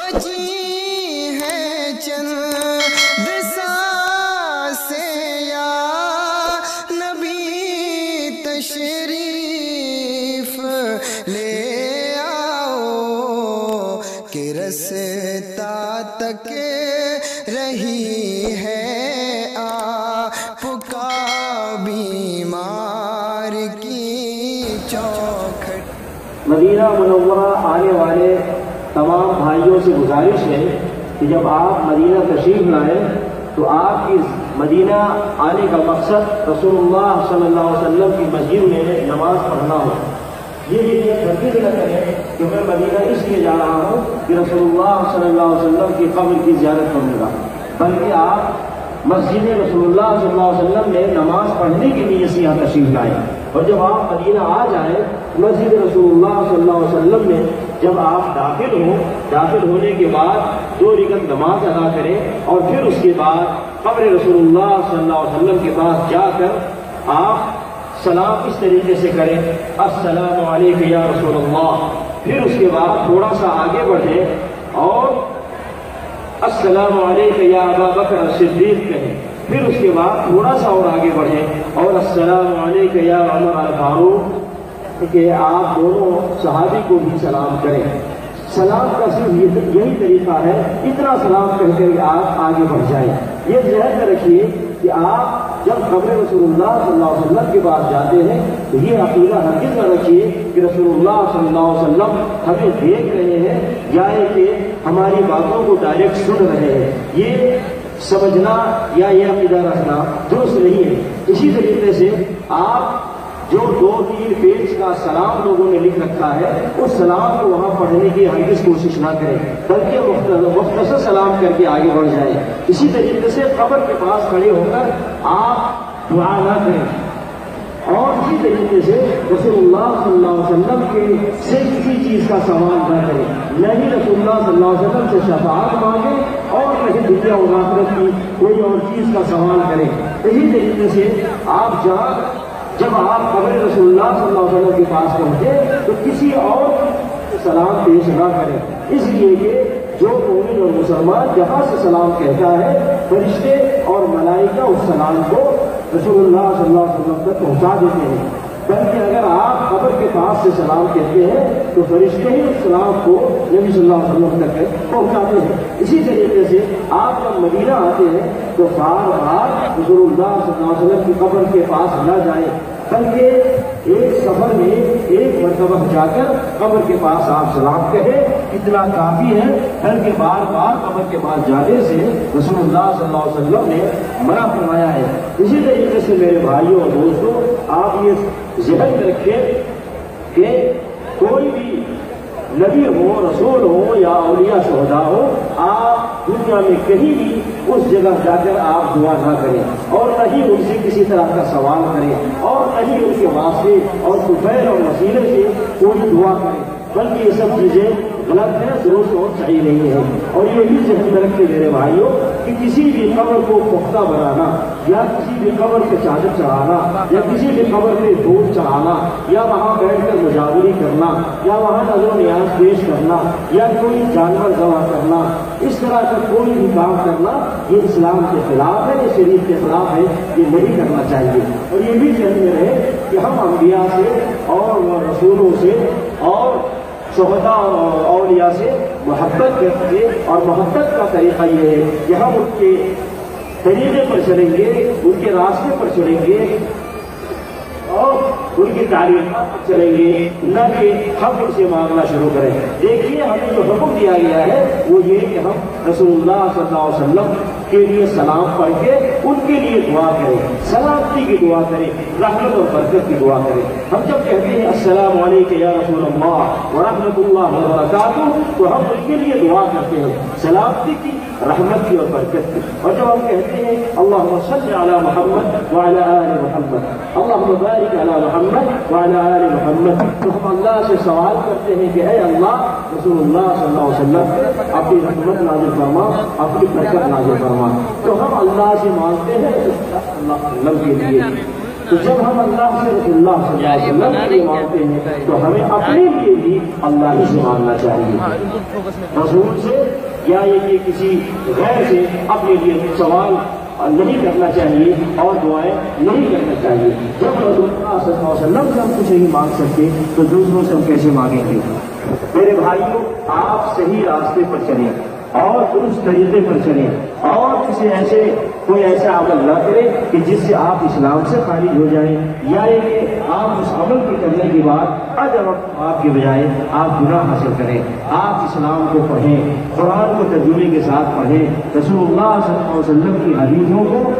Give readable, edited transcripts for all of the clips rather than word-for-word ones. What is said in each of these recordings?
بچی ہے چند سانسیں یا نبی تشریف لے آؤ کہ رستا تک رہی ہے آپ کا بیمار کی چوکھٹ۔ مدینہ منورہ آنے والے تمام بھائیوں سے گزارش ہے کہ جب آپ مدینہ تشریف لائیں تو آپ کی مدینہ آنے کا مقصد رسول اللہ صلی اللہ علیہ وسلم کی مسجد میں نماز پڑھنا ہو۔ یہ نیت ہرگز نہ کریں کہ میں مدینہ اس لیے جا رہا ہوں کہ رسول اللہ صلی اللہ علیہ وسلم کی قبر کی زیارت کروں گا، بلکہ آپ مسجد رسول اللہ صلی اللہ علیہ وسلم میں نماز پڑھنے کے لیے یہاں تشریف لائیں۔ اور جب آپ مدینہ آ جائیں مسجد رسول اللہ صلی اللہ علیہ وسلم میں جب آپ داخل ہونے کے بعد 2 رکعت نماز ادا کریں اور پھر اس کے بعد قبر رسول اللہ صلی اللہ علیہ وسلم کے پاس جا کر آپ سلام اس طریقے سے کریں، السلام علیکم یا رسول اللہ۔ پھر اس کے بعد تھوڑا سا آگے بڑھیں اور السلام علیکم یا ابا بکر صدیق کہیں۔ پھر اس کے بعد تھوڑا سا اور آگے بڑھیں اور السلام علیکم یا عمر الفاروق کہ آپ دونوں صحابی کو بھی سلام کریں۔ سلام کا صرف یہی طریقہ ہے، اتنا سلام کہہ کر آپ آگے بڑھ جائیں۔ یہ ذہن میں رکھیے کہ آپ جب قبر رسول اللہ صلی اللہ علیہ وسلم کے پاس جاتے ہیں تو یہ عقیدہ ہرگز نہ رکھیے کہ رسول اللہ صلی اللہ علیہ وسلم ہمیں دیکھ رہے ہیں یا کہ ہماری باتوں کو ڈائریکٹ سن رہے ہیں۔ یہ سمجھنا یا یہ عقیدہ رکھنا درست نہیں ہے۔ اسی طریقے سے آپ جو 2-3 پیج کا سلام لوگوں نے لکھ رکھا ہے اس سلام کو وہاں پڑھنے کی ہرگز کوشش نہ کریں، بلکہ مختصر سلام کر کے آگے بڑھ جائیں۔ اسی طریقے سے قبر کے پاس کھڑے ہو کر آپ دعا نہ کریں، اور اسی طریقے سے رسول اللہ صلی اللہ علیہ وسلم کے سے کسی چیز کا سوال نہ کریں، نہ ہی رسول اللہ صلی اللہ علیہ وسلم سے شفاعت مانگیں اور نہ ہی دنیا و آخرت کی کوئی اور چیز کا سوال کریں۔ اسی طریقے سے آپ جب آپ قبر رسول اللہ صلی اللہ علیہ وسلم کے پاس پہنچے تو کسی اور کو سلام پیش نہ کریں، اس لیے کہ جو مومن اور مسلمان جہاں سے سلام کہتا ہے فرشتے اور ملائکہ اس سلام کو رسول اللہ صلی اللہ علیہ وسلم تک پہنچا دیتے ہیں، بلکہ اگر آپ قبر کے پاس سے سلام کہتے ہیں تو فرشتے ہی اس سلام کو نبی صلی اللہ علیہ وسلم تک پہنچاتے ہیں۔ اسی طریقے سے آپ جب مدینہ آتے ہیں تو بار بار رسول اللہ صلی اللہ علیہ وسلم کی قبر کے پاس نہ جائیں، بلکہ ایک سفر میں ایک مرتبہ جا کر قبر کے پاس آپ سلام کہیں، اتنا کافی ہے، بلکہ بار بار قبر کے پاس جانے سے رسول اللہ صلی اللہ علیہ وسلم نے منع فرمایا ہے۔ اسی طریقے سے میرے بھائیوں اور دوستوں، آپ یہ ذہن میں رکھیں کہ کوئی بھی نبی ہو، رسول ہو یا اولیاء شہداء ہو، آپ دنیا میں کہیں بھی اس جگہ جا کر آپ دعا نہ کریں اور نہ ہی ان سے کسی طرح کا سوال کریں اور نہ ہی ان کے واسطے اور طفیل اور وسیلے سے کوئی دعا کریں، بلکہ یہ سب چیزیں غلط ہے، درست اور صحیح نہیں ہے۔ اور یہ بھی ذہن میں رکھتے میرے بھائیوں کہ کسی بھی قبر کو پختہ بنانا یا کسی بھی قبر پہ چادر چڑھانا یا کسی بھی قبر پہ دودھ چڑھانا یا وہاں بیٹھ کر مجاوری کرنا یا وہاں نظر و نیاز پیش کرنا یا کوئی جانور ذبح کرنا، اس طرح کا کوئی بھی کام کرنا یہ اسلام کے خلاف ہے، یہ شریعت کے خلاف ہے، یہ نہیں کرنا چاہیے۔ اور یہ بھی ذہن میں رہے کہ ہم انبیاء سے اور رسولوں سے اور شہداء اور اولیاء سے محبت کرتے ہیں، اور محبت کا طریقہ یہ ہے کہ ہم ان کے طریقے پر چلیں گے، ان کے راستے پر چلیں گے اور ان کی تعلیمات پر چلیں گے، نہ کہ ہم ان سے مانگنا شروع کریں۔ دیکھیے ہمیں جو حکم دیا گیا ہے وہ یہ کہ ہم رسول اللہ صلی اللہ علیہ وسلم کے لیے سلام پڑھ کے ان کے لیے دعا کریں، سلامتی کی دعا کریں، رحمت اور برکت کی دعا کریں۔ ہم جب کہتے ہیں السلام علیکم یا رسول اللہ ورحمۃ اللہ وبرکاتہ تو ہم ان کے لیے دعا کرتے ہیں سلامتی کی، رحمت کی اور برکت کی۔ اور جب ہم کہتے ہیں اللہم صل علی محمد وعلی آل محمد، اللہم بارک علی محمد وعلی آل محمد، تو ہم اللہ سے سوال کرتے ہیں کہ اے اللہ رسول اللہ صلی اللہ علیہ وسلم پہ اپنی رحمت نازل فرما، اپنی برکت نازل فرما۔ تو ہم اللہ سے مانگتے ہیں اللہ کے لیے۔ تو جب ہم اللہ سے رسول اللہ صلی اللہ علیہ وسلم سے مانگتے ہیں تو ہمیں اپنے لیے بھی اللہ ہی سے مانگنا چاہیے، رسول سے یا یہ کسی غیر سے اپنے لیے سوال نہیں کرنا چاہیے اور دعائیں نہیں کرنا چاہیے۔ جب رسول اللہ صلی اللہ علیہ وسلم سے ہم کچھ نہیں مانگ سکتے تو دوسروں سے ہم کیسے مانگیں گے؟ میرے بھائیوں، آپ صحیح راستے پر چلیں اور درست طریقے پر چلیں اور کسی کوئی ایسا عمل نہ کریں کہ جس سے آپ اسلام سے خارج ہو جائیں، یا کہ آپ اس عمل کے کرنے کے بعد اجر آپ کے بجائے آپ گناہ حاصل کریں۔ آپ اسلام کو پڑھیں، قرآن کو ترجمے کے ساتھ پڑھیں، رسول اللہ صلی اللہ علیہ وسلم کی حدیثوں کو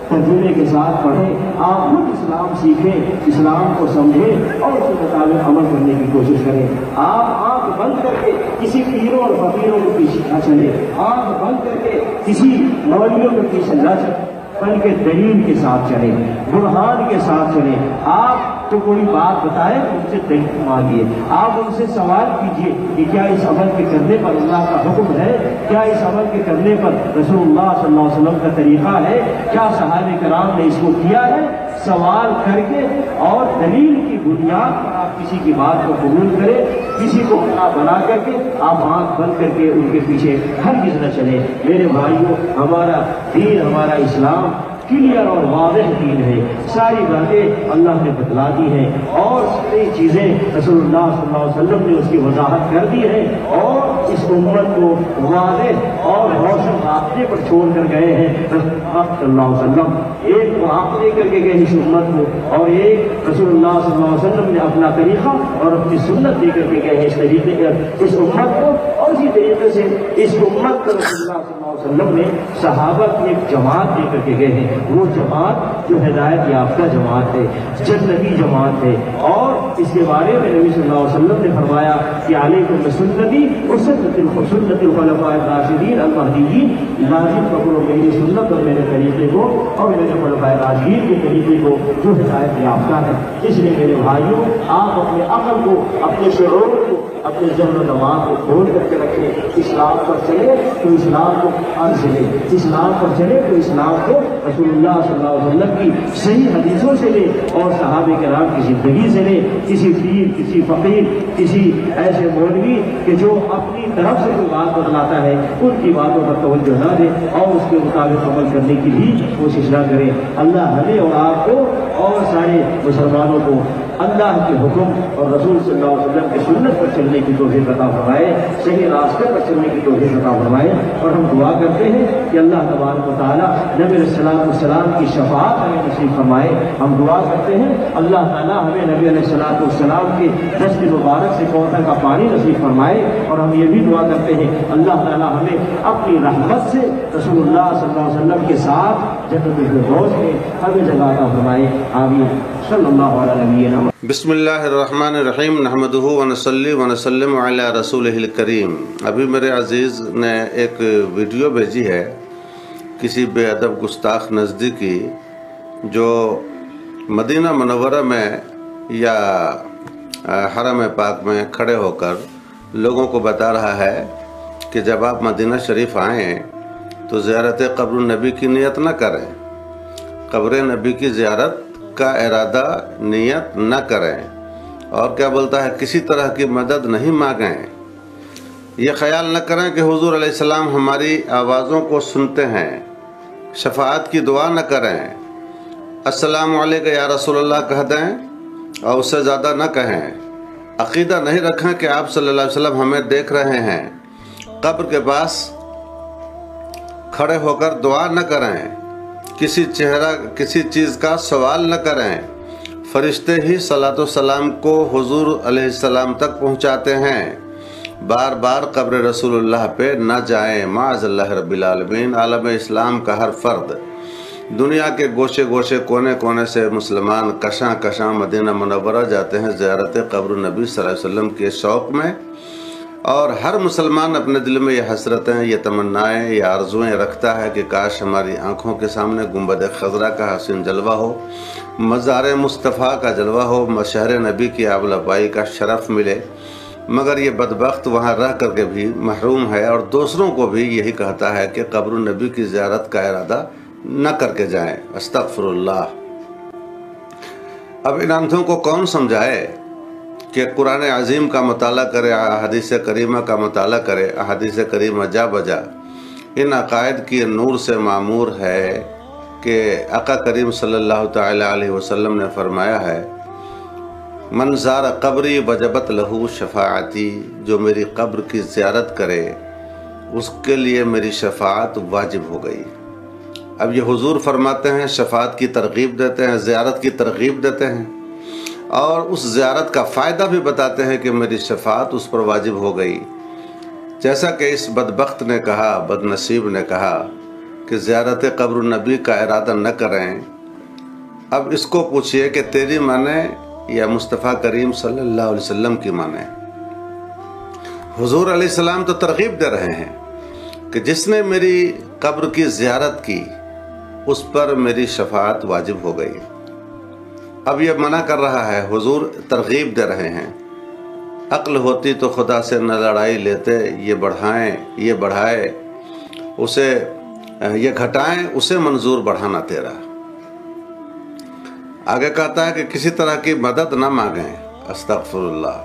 ترجمے کے ساتھ پڑھیں، آپ خود اسلام سیکھیں، اسلام کو سمجھیں اور اس کے مطابق عمل کرنے کی کوشش کریں۔ آپ آنکھ بند کر کے کسی پیروں اور فقیروں کے پیچھے نہ چلیں، آنکھ بند کر کے کسی مولویوں کے پیچھے نہ چلیں، بلکہ دلیل کے ساتھ چلیں، برہان کے ساتھ چلیں۔ آپ تو کوئی بات بتائے ان سے دلیل مانگیے، آپ ان سے سوال کیجیے کہ کیا اس عمل کے کرنے پر اللہ کا حکم ہے، کیا اس عمل کے کرنے پر رسول اللہ صلی اللہ علیہ وسلم کا طریقہ ہے، کیا صحابہ کرام نے اس کو کیا ہے۔ سوال کر کے اور دلیل کی بنیاد پر آپ کسی کی بات کو قبول کریں، کسی کو اپنا بنا کر کے آپ آنکھ بند کر کے ان کے پیچھے ہرگز نہ چلیں۔ میرے بھائیوں، ہمارا دین، ہمارا اسلام کلیئر اور واضح دین ہے، ساری باتیں اللہ نے بتلا دی ہیں اور ساری چیزیں رسول اللہ صلی اللہ علیہ وسلم نے اس کی وضاحت کر دی ہے اور اس امت کو واضح اور روشن راستے پر چھوڑ کر گئے ہیں رسول اللہ صلی اللہ علیہ وسلم۔ ایک قرآن دے کر کے گئے اس امت کو اور ایک رسول اللہ صلی اللہ علیہ وسلم نے اپنا طریقہ اور اپنی سنت دے کر کے گئے ہیں اس طریقے اس امت کو، اور اسی طریقے سے اس امت کو رسول اللہ صلی اللہ علیہ وسلم نے صحابہ کی ایک جماعت دے کر کے گئے ہیں، وہ جماعت جو ہدایت یافتہ جماعت ہے، جنتی جماعت ہے۔ اور اس کے بارے میں نبی صلی اللہ علیہ وسلم نے فرمایا کہ علیکم بسنتی وسنت الخلفاء الراشدین المہدیین، لازم پکڑو میری سنت اور میرے طریقے کو اور میرے خلفائے راشدین کے طریقے کو جو ہدایت یافتہ ہے۔ اس لیے میرے بھائیوں، آپ اپنے عقل کو، اپنے شعور کو، اپنے ذہن و دماغ کو کھول کر کے رکھیں۔ اسلام پر چلے تو اسلام کو قرآن سے لے، اسلام پر چلے تو اسلام کو رسول اللہ صلی اللہ علیہ وسلم کی صحیح حدیثوں سے لے اور صحابہ کرام کی زندگی سے لے۔ کسی پیر، کسی فقیر، کسی ایسے مولوی کہ جو اپنی طرف سے کوئی بات بتلاتا ہے ان کی باتوں پر توجہ نہ دے اور اس کے مطابق عمل کرنے کی بھی کوشش نہ کرے۔ اللہ ہمیں اور آپ کو اور سارے مسلمانوں کو اللہ کے حکم اور رسول صلی اللہ علیہ وسلم کی سنت پر چلنے کی توفیق عطا فرمائے، صحیح راستے پر چلنے کی توفیق عطا فرمائے۔ اور ہم دعا کرتے ہیں کہ اللہ تبارک و تعالیٰ نبی علیہ السلام کی شفاعت ہمیں نصیب فرمائے۔ ہم دعا کرتے ہیں اللہ تعالیٰ ہمیں نبی علیہ السلام کے دست مبارک سے کوثر کا پانی نصیب فرمائے، اور ہم یہ بھی دعا کرتے ہیں اللہ تعالیٰ ہمیں اپنی رحمت سے رسول اللہ صلی اللہ علیہ وسلم کے ساتھ جنت الفردوس میں ہمیں جگہ عطا فرمائے۔ آمین۔ صلی اللہ علیہ نبینا۔ بسم اللہ الرحمن الرحیم، نحمدہ ونصلی ونسلم علی رسولہ الکریم۔ ابھی میرے عزیز نے ایک ویڈیو بھیجی ہے کسی بے ادب گستاخ نزدیکی جو مدینہ منورہ میں یا حرم پاک میں کھڑے ہو کر لوگوں کو بتا رہا ہے کہ جب آپ مدینہ شریف آئیں تو زیارت قبر النبی کی نیت نہ کریں، قبر نبی کی زیارت کا ارادہ نیت نہ کریں، اور کیا بولتا ہے کسی طرح کی مدد نہیں مانگیں۔ یہ خیال نہ کریں کہ حضور علیہ السلام ہماری آوازوں کو سنتے ہیں، شفاعت کی دعا نہ کریں، السلام علیکم یا رسول اللہ کہہ دیں اور اس سے زیادہ نہ کہیں۔ عقیدہ نہیں رکھیں کہ آپ صلی اللہ علیہ وسلم ہمیں دیکھ رہے ہیں، قبر کے پاس کھڑے ہو کر دعا نہ کریں، کسی چیز کا سوال نہ کریں۔ فرشتے ہی صلاۃ و سلام کو حضور علیہ السلام تک پہنچاتے ہیں، بار بار قبر رسول اللہ پہ نہ جائیں۔ معاذ اللہ رب العالمین۔ عالم اسلام کا ہر فرد، دنیا کے گوشے گوشے کونے کونے سے مسلمان کشاں کشاں مدینہ منورہ جاتے ہیں زیارت قبر نبی صلی اللہ علیہ وسلم کے شوق میں، اور ہر مسلمان اپنے دل میں یہ حسرتیں، یہ تمنائیں، یہ آرزویں رکھتا ہے کہ کاش ہماری آنکھوں کے سامنے گنبد خضرا کا حسین جلوہ ہو، مزار مصطفیٰ کا جلوہ ہو، شہر نبی کی آبلپائی کا شرف ملے، مگر یہ بدبخت وہاں رہ کر کے بھی محروم ہے اور دوسروں کو بھی یہی کہتا ہے کہ قبر نبی کی زیارت کا ارادہ نہ کر کے جائیں۔ استغفر اللہ۔ اب ان اندھوں کو کون سمجھائے کہ قرآن عظیم کا مطالعہ کرے، احادیث کریمہ کا مطالعہ کرے، احادیث کریمہ جا بجا ان عقائد کی نور سے معمور ہے کہ آقا کریم صلی اللہ تعالی علیہ وسلم نے فرمایا ہے، من زار قبری وجبت لہو شفاعتی، جو میری قبر کی زیارت کرے اس کے لیے میری شفاعت واجب ہو گئی۔ اب یہ حضور فرماتے ہیں، شفاعت کی ترغیب دیتے ہیں، زیارت کی ترغیب دیتے ہیں، اور اس زیارت کا فائدہ بھی بتاتے ہیں کہ میری شفاعت اس پر واجب ہو گئی۔ جیسا کہ اس بدبخت نے کہا، بد نصیب نے کہا کہ زیارت قبر النبی کا ارادہ نہ کریں، اب اس کو پوچھئے کہ تیری مانے یا مصطفیٰ کریم صلی اللہ علیہ وسلم کی مانے؟ حضور علیہ السلام تو ترغیب دے رہے ہیں کہ جس نے میری قبر کی زیارت کی اس پر میری شفاعت واجب ہو گئی۔ اب یہ منع کر رہا ہے، حضور ترغیب دے رہے ہیں۔ عقل ہوتی تو خدا سے نہ لڑائی لیتے، یہ بڑھائے اسے، یہ گھٹائیں اسے منظور بڑھانا تیرا۔ آگے کہتا ہے کہ کسی طرح کی مدد نہ مانگیں، استغفر اللہ۔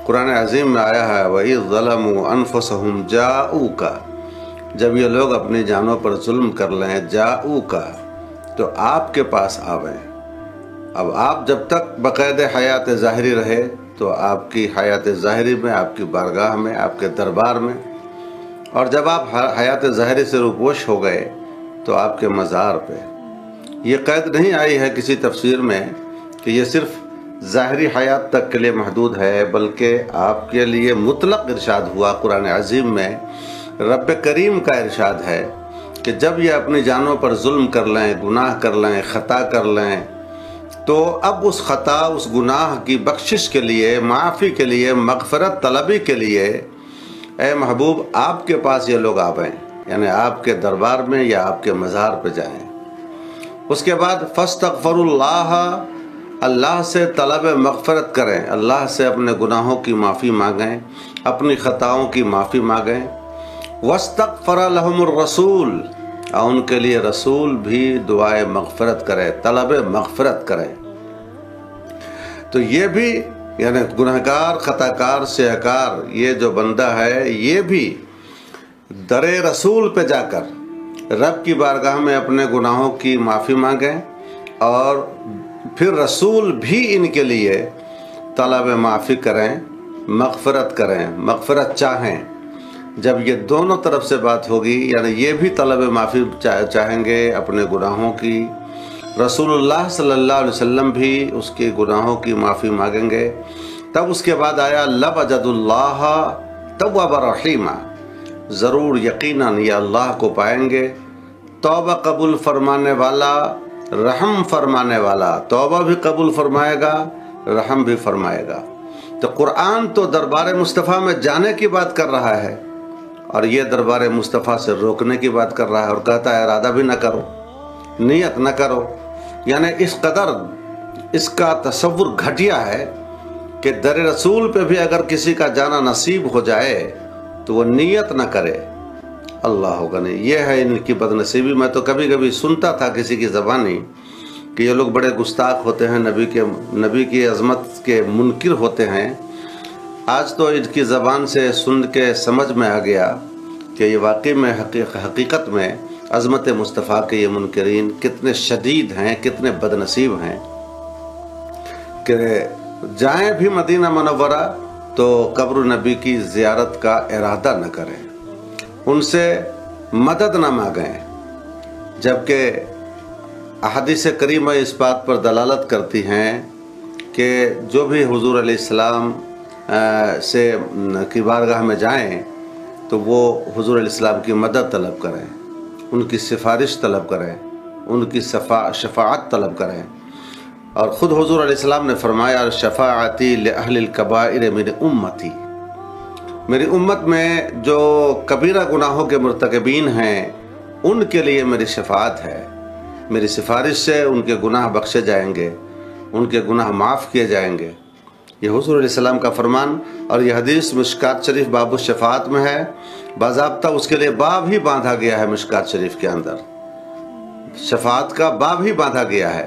قرآن عظیم میں آیا ہے، وَإِذْ ظَلَمُوا أَنفُسَهُمْ جَاءُوكَ، جب یہ لوگ اپنی جانوں پر ظلم کر لیں، جَاءُوكَ، تو آپ کے پاس آویں۔ اب آپ جب تک بقید حیات ظاہری رہے تو آپ کی حیات ظاہری میں، آپ کی بارگاہ میں، آپ کے دربار میں، اور جب آپ حیات ظاہری سے روپوش ہو گئے تو آپ کے مزار پہ۔ یہ قید نہیں آئی ہے کسی تفسیر میں کہ یہ صرف ظاہری حیات تک کے لیے محدود ہے، بلکہ آپ کے لیے مطلق ارشاد ہوا۔ قرآن عظیم میں رب کریم کا ارشاد ہے کہ جب یہ اپنی جانوں پر ظلم کر لیں، گناہ کر لیں، خطا کر لیں، تو اب اس خطا، اس گناہ کی بخشش کے لیے، معافی کے لیے، مغفرت طلبی کے لیے اے محبوب آپ کے پاس یہ لوگ آویں، یعنی آپ کے دربار میں یا آپ کے مزار پہ جائیں۔ اس کے بعد فاستغفروا اللہ، اللہ سے طلب مغفرت کریں، اللہ سے اپنے گناہوں کی معافی مانگیں، اپنی خطاؤں کی معافی مانگیں۔ واستغفر لهم الرسول، اور ان کے لیے رسول بھی دعائے مغفرت کرے، طلب مغفرت کرے۔ تو یہ بھی یعنی گنہگار، خطاکار، سیاہکار یہ جو بندہ ہے، یہ بھی در رسول پہ جا کر رب کی بارگاہ میں اپنے گناہوں کی معافی مانگیں، اور پھر رسول بھی ان کے لیے طلب معافی کریں، مغفرت کریں، مغفرت چاہیں۔ جب یہ دونوں طرف سے بات ہوگی، یعنی یہ بھی طلب معافی چاہیں گے اپنے گناہوں کی، رسول اللہ صلی اللہ علیہ وسلم بھی اس کے گناہوں کی معافی مانگیں گے، تب اس کے بعد آیا لَوَجَدُ اللَّهَ تَوَّابًا رَحِيمًا، ضرور یقیناً یہ اللہ کو پائیں گے توبہ قبول فرمانے والا، رحم فرمانے والا۔ توبہ بھی قبول فرمائے گا، رحم بھی فرمائے گا۔ تو قرآن تو دربار مصطفیٰ میں جانے کی بات کر رہا ہے، اور یہ دربار مصطفیٰ سے روکنے کی بات کر رہا ہے، اور کہتا ہے ارادہ بھی نہ کرو، نیت نہ کرو۔ یعنی اس قدر اس کا تصور گھٹیا ہے کہ در رسول پہ بھی اگر کسی کا جانا نصیب ہو جائے تو وہ نیت نہ کرے۔ اللہ ہوگا نہیں، یہ ہے ان کی بد نصیبی۔ میں تو کبھی کبھی سنتا تھا کسی کی زبانی کہ یہ لوگ بڑے گستاخ ہوتے ہیں، نبی کی عظمت کے منکر ہوتے ہیں۔ آج تو ان کی زبان سے سن کے سمجھ میں آ گیا کہ یہ واقعی میں حقیقت میں عظمت مصطفیٰ کے یہ منکرین کتنے شدید ہیں، کتنے بد نصیب ہیں کہ جائیں بھی مدینہ منورہ تو قبر نبی کی زیارت کا ارادہ نہ کریں، ان سے مدد نہ مانگیں، جبکہ احادیث کریمہ اس بات پر دلالت کرتی ہیں کہ جو بھی حضور علیہ السلام سے کی بارگاہ میں جائیں تو وہ حضور علیہ السلام کی مدد طلب کریں، ان کی سفارش طلب کریں، ان کی شفاعت طلب کریں۔ اور خود حضور علیہ السلام نے فرمایا شفاعتی لأہل الکبائر من امتی، میری امت میں جو کبیرہ گناہوں کے مرتکبین ہیں ان کے لیے میری شفاعت ہے، میری سفارش سے ان کے گناہ بخشے جائیں گے، ان کے گناہ معاف کیے جائیں گے۔ یہ حضور علیہ السلام کا فرمان، اور یہ حدیث مشکات شریف باب الشفاعت میں ہے، باضابطہ اس کے لیے باب ہی باندھا گیا ہے مشکات شریف کے اندر، شفاعت کا باب ہی باندھا گیا ہے